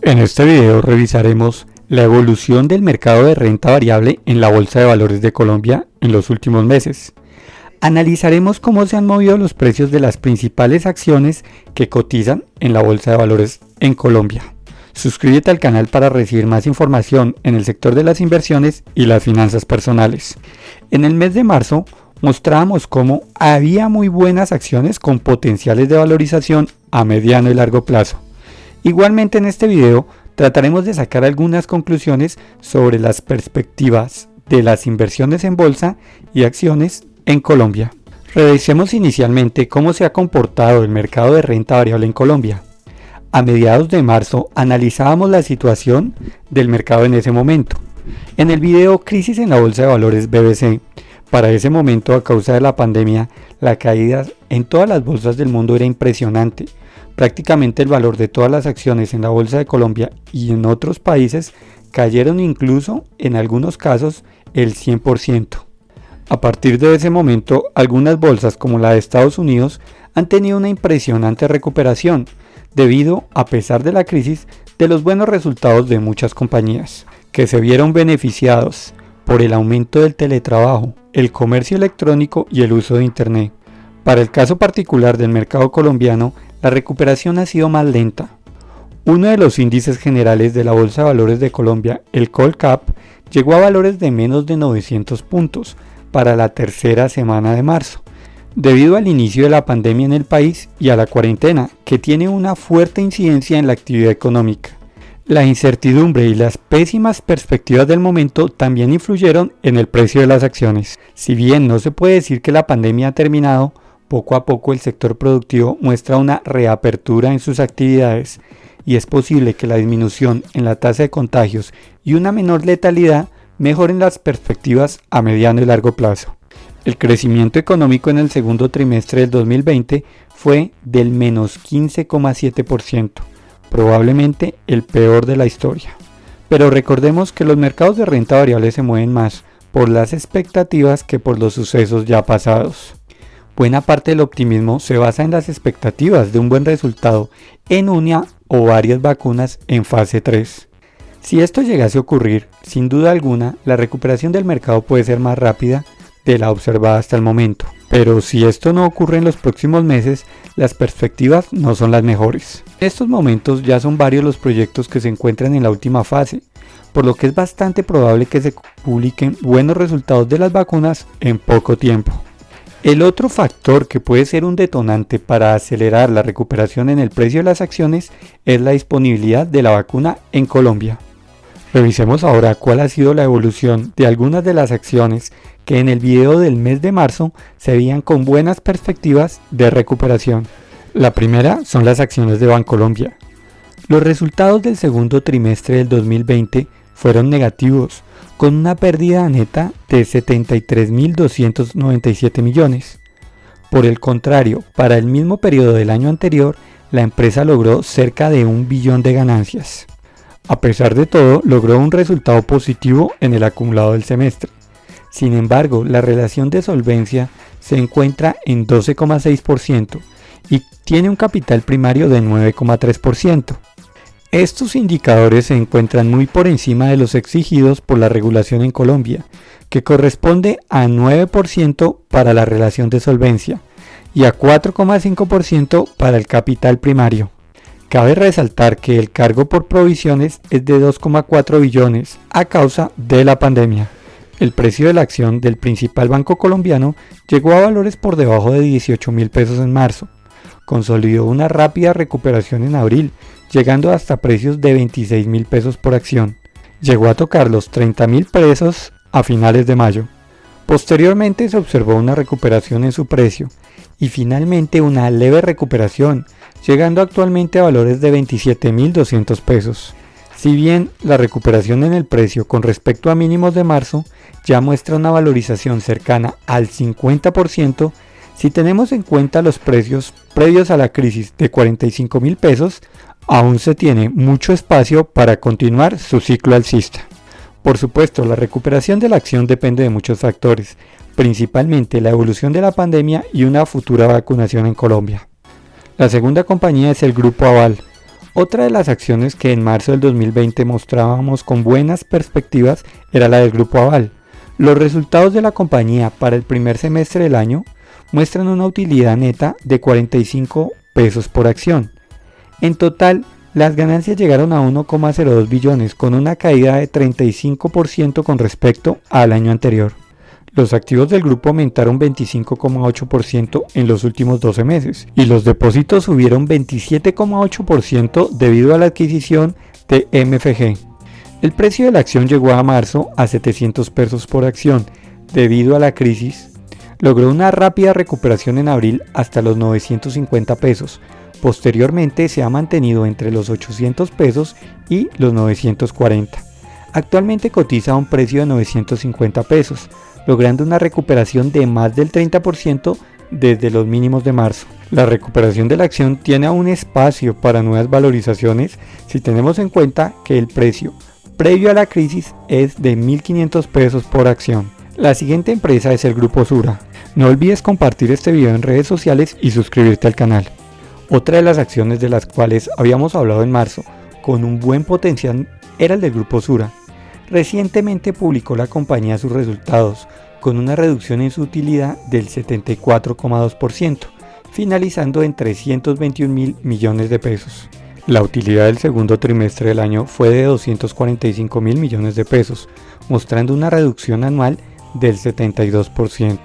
En este video revisaremos la evolución del mercado de renta variable en la Bolsa de Valores de Colombia en los últimos meses. Analizaremos cómo se han movido los precios de las principales acciones que cotizan en la Bolsa de Valores en Colombia. Suscríbete al canal para recibir más información en el sector de las inversiones y las finanzas personales. En el mes de marzo mostrábamos cómo había muy buenas acciones con potenciales de valorización a mediano y largo plazo. Igualmente en este video trataremos de sacar algunas conclusiones sobre las perspectivas de las inversiones en bolsa y acciones en Colombia. Revisemos inicialmente cómo se ha comportado el mercado de renta variable en Colombia. A mediados de marzo analizábamos la situación del mercado en ese momento. En el video Crisis en la Bolsa de Valores BBC, para ese momento a causa de la pandemia, la caída en todas las bolsas del mundo era impresionante. Prácticamente el valor de todas las acciones en la Bolsa de Colombia y en otros países cayeron incluso en algunos casos el 100%. A partir de ese momento, algunas bolsas como la de Estados Unidos han tenido una impresionante recuperación debido, a pesar de la crisis, de los buenos resultados de muchas compañías que se vieron beneficiados por el aumento del teletrabajo, el comercio electrónico y el uso de Internet. Para el caso particular del mercado colombiano, la recuperación ha sido más lenta. Uno de los índices generales de la Bolsa de Valores de Colombia, el Colcap, llegó a valores de menos de 900 puntos para la tercera semana de marzo, debido al inicio de la pandemia en el país y a la cuarentena, que tiene una fuerte incidencia en la actividad económica. La incertidumbre y las pésimas perspectivas del momento también influyeron en el precio de las acciones. Si bien no se puede decir que la pandemia ha terminado, poco a poco el sector productivo muestra una reapertura en sus actividades y es posible que la disminución en la tasa de contagios y una menor letalidad mejoren las perspectivas a mediano y largo plazo. El crecimiento económico en el segundo trimestre del 2020 fue del menos 15,7%, probablemente el peor de la historia. Pero recordemos que los mercados de renta variable se mueven más por las expectativas que por los sucesos ya pasados. Buena parte del optimismo se basa en las expectativas de un buen resultado en una o varias vacunas en fase 3. Si esto llegase a ocurrir, sin duda alguna, la recuperación del mercado puede ser más rápida de la observada hasta el momento. Pero si esto no ocurre en los próximos meses, las perspectivas no son las mejores. En estos momentos ya son varios los proyectos que se encuentran en la última fase, por lo que es bastante probable que se publiquen buenos resultados de las vacunas en poco tiempo. El otro factor que puede ser un detonante para acelerar la recuperación en el precio de las acciones es la disponibilidad de la vacuna en Colombia. Revisemos ahora cuál ha sido la evolución de algunas de las acciones que en el video del mes de marzo se veían con buenas perspectivas de recuperación. La primera son las acciones de Bancolombia. Los resultados del segundo trimestre del 2020 fueron negativos, con una pérdida neta de 73.297 millones. Por el contrario, para el mismo periodo del año anterior, la empresa logró cerca de 1 billón de ganancias. A pesar de todo, logró un resultado positivo en el acumulado del semestre. Sin embargo, la relación de solvencia se encuentra en 12,6% y tiene un capital primario de 9,3%. Estos indicadores se encuentran muy por encima de los exigidos por la regulación en Colombia, que corresponde a 9% para la relación de solvencia y a 4,5% para el capital primario. Cabe resaltar que el cargo por provisiones es de 2,4 billones a causa de la pandemia. El precio de la acción del principal banco colombiano llegó a valores por debajo de 18.000 pesos en marzo. Consolidó una rápida recuperación en abril, llegando hasta precios de 26.000 pesos por acción. Llegó a tocar los 30.000 pesos a finales de mayo. Posteriormente se observó una recuperación en su precio y finalmente una leve recuperación, llegando actualmente a valores de 27.200 pesos. Si bien la recuperación en el precio con respecto a mínimos de marzo ya muestra una valorización cercana al 50%, si tenemos en cuenta los precios previos a la crisis de 45.000 pesos, aún se tiene mucho espacio para continuar su ciclo alcista. Por supuesto, la recuperación de la acción depende de muchos factores, principalmente la evolución de la pandemia y una futura vacunación en Colombia. La segunda compañía es el Grupo Aval, Otra de las acciones que en marzo del 2020 mostrábamos con buenas perspectivas era la del Grupo Aval. Los resultados de la compañía para el primer semestre del año muestran una utilidad neta de 45 pesos por acción. En total, las ganancias llegaron a 1,02 billones con una caída de 35% con respecto al año anterior. Los activos del grupo aumentaron 25,8% en los últimos 12 meses y los depósitos subieron 27,8% debido a la adquisición de MFG. El precio de la acción llegó a marzo a 700 pesos por acción. Debido a la crisis, logró una rápida recuperación en abril hasta los 950 pesos. Posteriormente se ha mantenido entre los 800 pesos y los 940. Actualmente cotiza a un precio de 950 pesos, logrando una recuperación de más del 30% desde los mínimos de marzo. La recuperación de la acción tiene aún espacio para nuevas valorizaciones si tenemos en cuenta que el precio previo a la crisis es de 1.500 pesos por acción. La siguiente empresa es el Grupo Sura. No olvides compartir este video en redes sociales y suscribirte al canal. Otra de las acciones de las cuales habíamos hablado en marzo con un buen potencial era el del Grupo Sura. Recientemente publicó la compañía sus resultados con una reducción en su utilidad del 74,2%, finalizando en 321.000 millones de pesos. La utilidad del segundo trimestre del año fue de 245.000 millones de pesos, mostrando una reducción anual del 72%.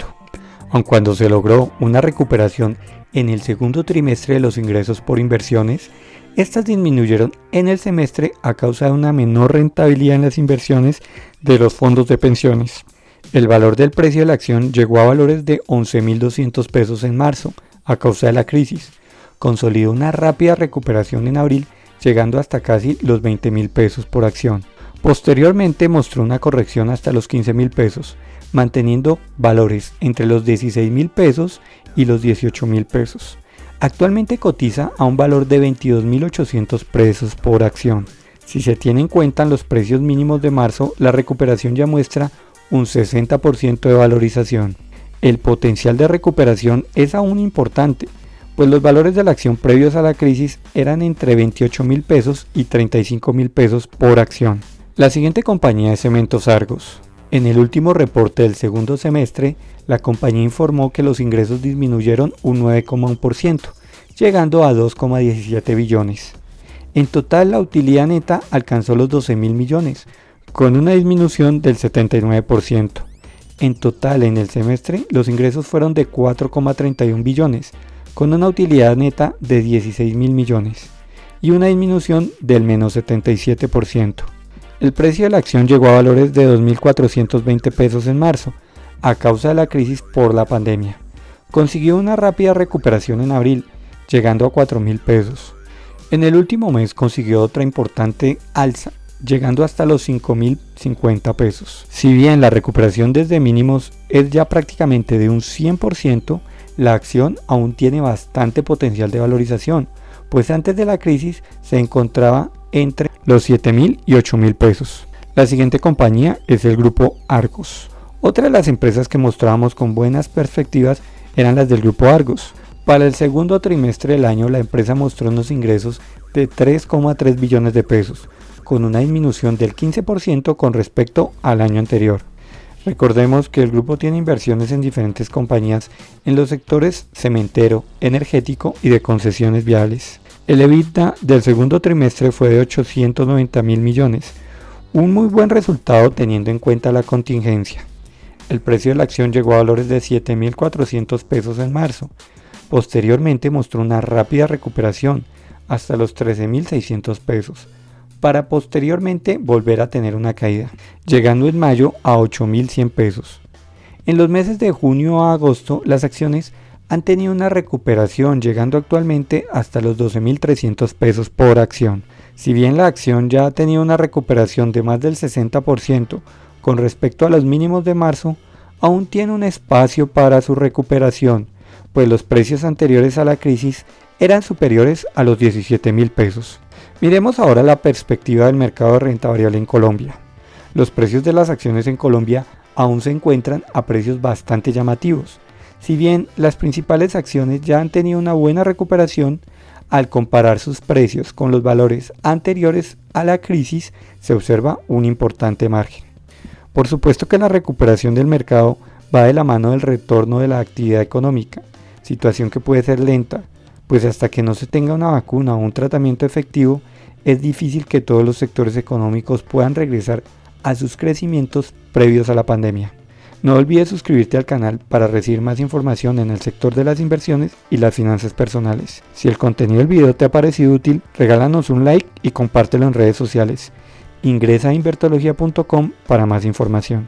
Aun cuando se logró una recuperación en el segundo trimestre de los ingresos por inversiones, estas disminuyeron en el semestre a causa de una menor rentabilidad en las inversiones de los fondos de pensiones. El valor del precio de la acción llegó a valores de 11.200 pesos en marzo a causa de la crisis. Consolidó una rápida recuperación en abril, llegando hasta casi los 20.000 pesos por acción. Posteriormente mostró una corrección hasta los 15.000 pesos, manteniendo valores entre los 16.000 pesos y los 18.000 pesos. Actualmente cotiza a un valor de 22.800 pesos por acción. Si se tienen en cuenta los precios mínimos de marzo, la recuperación ya muestra un 60% de valorización. El potencial de recuperación es aún importante, pues los valores de la acción previos a la crisis eran entre 28.000 pesos y 35.000 pesos por acción. La siguiente compañía es Cementos Argos. En el último reporte del segundo semestre, la compañía informó que los ingresos disminuyeron un 9,1%, llegando a 2,17 billones. En total, la utilidad neta alcanzó los 12.000 millones, con una disminución del 79%. En total, en el semestre, los ingresos fueron de 4,31 billones, con una utilidad neta de 16.000 millones y una disminución del menos 77%. El precio de la acción llegó a valores de 2.420 pesos en marzo, a causa de la crisis por la pandemia. Consiguió una rápida recuperación en abril, llegando a 4.000 pesos. En el último mes consiguió otra importante alza, llegando hasta los 5.050 pesos. Si bien la recuperación desde mínimos es ya prácticamente de un 100%, la acción aún tiene bastante potencial de valorización, pues antes de la crisis se encontraba entre los 7.000 y 8.000 pesos. La siguiente compañía es el Grupo Argos. Otra de las empresas que mostrábamos con buenas perspectivas eran las del Grupo Argos. Para el segundo trimestre del año, la empresa mostró unos ingresos de 3,3 billones de pesos, con una disminución del 15% con respecto al año anterior. Recordemos que el grupo tiene inversiones en diferentes compañías en los sectores cementero, energético y de concesiones viales. El EBITDA del segundo trimestre fue de 890.000 millones, un muy buen resultado teniendo en cuenta la contingencia. El precio de la acción llegó a valores de 7.400 pesos en marzo. Posteriormente mostró una rápida recuperación hasta los 13.600 pesos, para posteriormente volver a tener una caída, llegando en mayo a 8.100 pesos. En los meses de junio a agosto, las acciones han tenido una recuperación, llegando actualmente hasta los 12.300 pesos por acción. Si bien la acción ya ha tenido una recuperación de más del 60% con respecto a los mínimos de marzo, aún tiene un espacio para su recuperación, pues los precios anteriores a la crisis eran superiores a los 17.000 pesos. Miremos ahora la perspectiva del mercado de renta variable en Colombia. Los precios de las acciones en Colombia aún se encuentran a precios bastante llamativos. Si bien las principales acciones ya han tenido una buena recuperación, Al comparar sus precios con los valores anteriores a la crisis, se observa un importante margen. Por supuesto que la recuperación del mercado va de la mano del retorno de la actividad económica, situación que puede ser lenta, pues hasta que no se tenga una vacuna o un tratamiento efectivo, es difícil que todos los sectores económicos puedan regresar a sus crecimientos previos a la pandemia. No olvides suscribirte al canal para recibir más información en el sector de las inversiones y las finanzas personales. Si el contenido del video te ha parecido útil, regálanos un like y compártelo en redes sociales. Ingresa a invertología.com para más información.